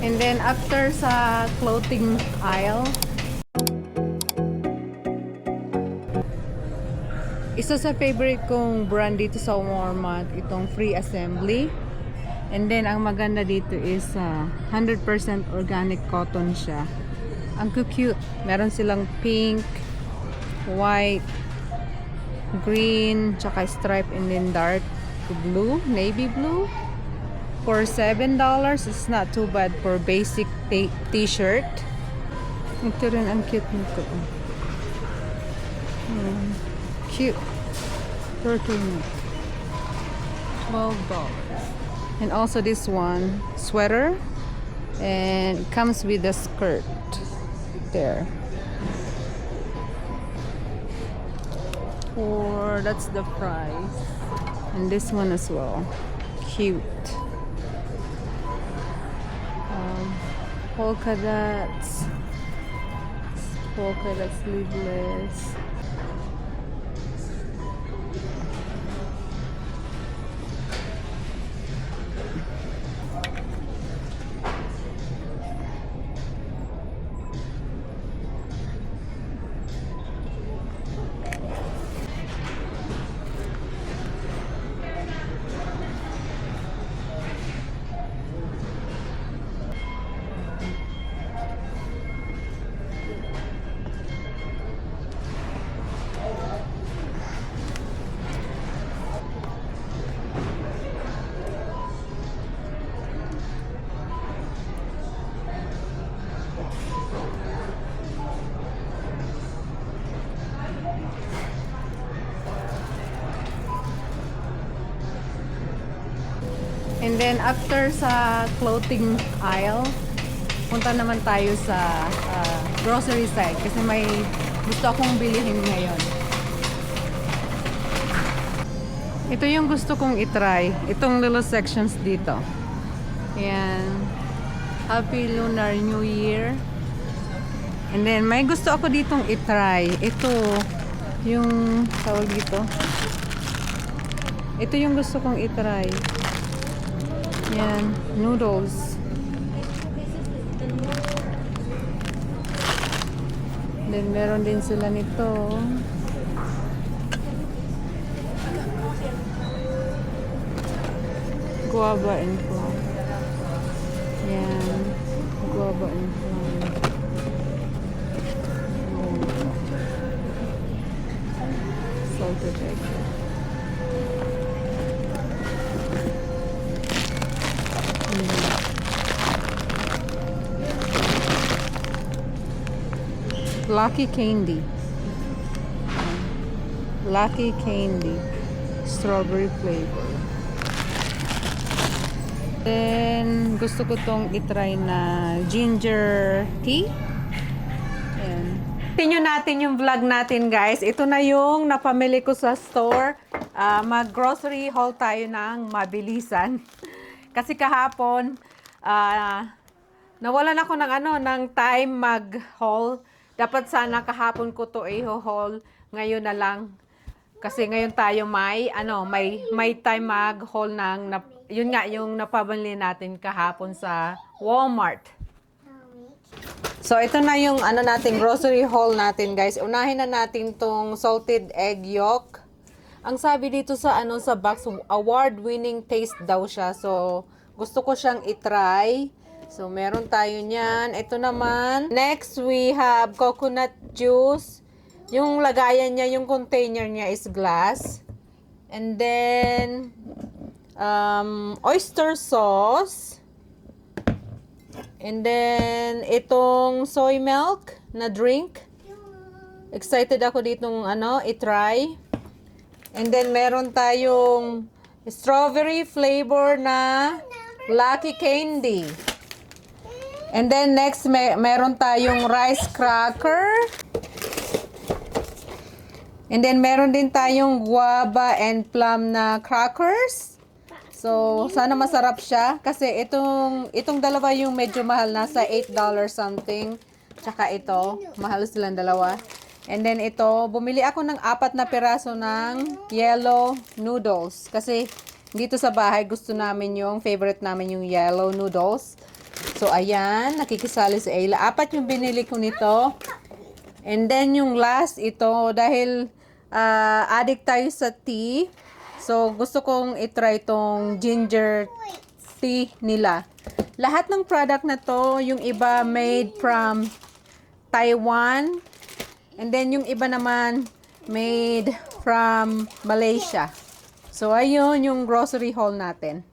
And then after sa clothing aisle, isa sa favorite kong brand dito sa Walmart, itong Free Assembly. And then ang maganda dito is 100% organic cotton siya. Ang cute. Meron silang pink, white, green, tsaka stripe, and then dark blue, navy blue. For $7, it's not too bad for basic t-shirt. Ito rin, ang cute nito. Cute. $13. $12. And also this one, sweater. And it comes with a skirt. There. That's the price. And this one as well. Cute. Polka dots. Polka dot sleeveless. And then after sa clothing aisle, punta naman tayo sa grocery side kasi may gusto akong bilihin ngayon. Ito yung gusto kong itry. Itong little sections dito. Ayan. Happy Lunar New Year. And then may gusto ako ditong itry. Ito yung tawag dito. Ito yung gusto kong itry. Yan, noodles. Then meron din sila nito. Guava and plum. Yan, guava and plum. Salted egg. Lucky Candy. Lucky Candy. Strawberry flavor. Then, gusto ko tong itry na ginger tea. Ayan. Continue natin yung vlog natin, guys. Ito na yung napamili ko sa store. Mag-grocery haul tayo ng mabilisan. Kasi kahapon, nawalan ako ng time mag-haul. Dapat sana kahapon ko to i-haul, ngayon na lang. Kasi ngayon tayo may time mag-haul yun nga yung napabili natin kahapon sa Walmart. So ito na yung natin grocery haul natin, guys. Unahin na natin tong salted egg yolk. Ang sabi dito sa sa box, award-winning taste daw siya. So gusto ko siyang i-try. So, meron tayo niyan. Ito naman. Next, we have coconut juice. Yung lagayan niya, yung container niya is glass. And then, oyster sauce. And then, itong soy milk na drink. Excited ako ditong i-try. And then, meron tayong strawberry flavor na Lucky Candy. And then next, meron tayong rice cracker. And then meron din tayong guava and plum na crackers. So, sana masarap siya. Kasi itong dalawa yung medyo mahal. Nasa $8 something. Tsaka ito, mahal silang dalawa. And then ito, bumili ako ng 4 na piraso ng yellow noodles. Kasi dito sa bahay, gusto namin favorite namin yung yellow noodles. So, ayan, nakikisali si Ayla. 4 yung binili ko nito. And then, yung last, ito, dahil addict tayo sa tea. So, gusto kong itry itong ginger tea nila. Lahat ng product na to, yung iba made from Taiwan. And then, yung iba naman made from Malaysia. So, ayun yung grocery haul natin.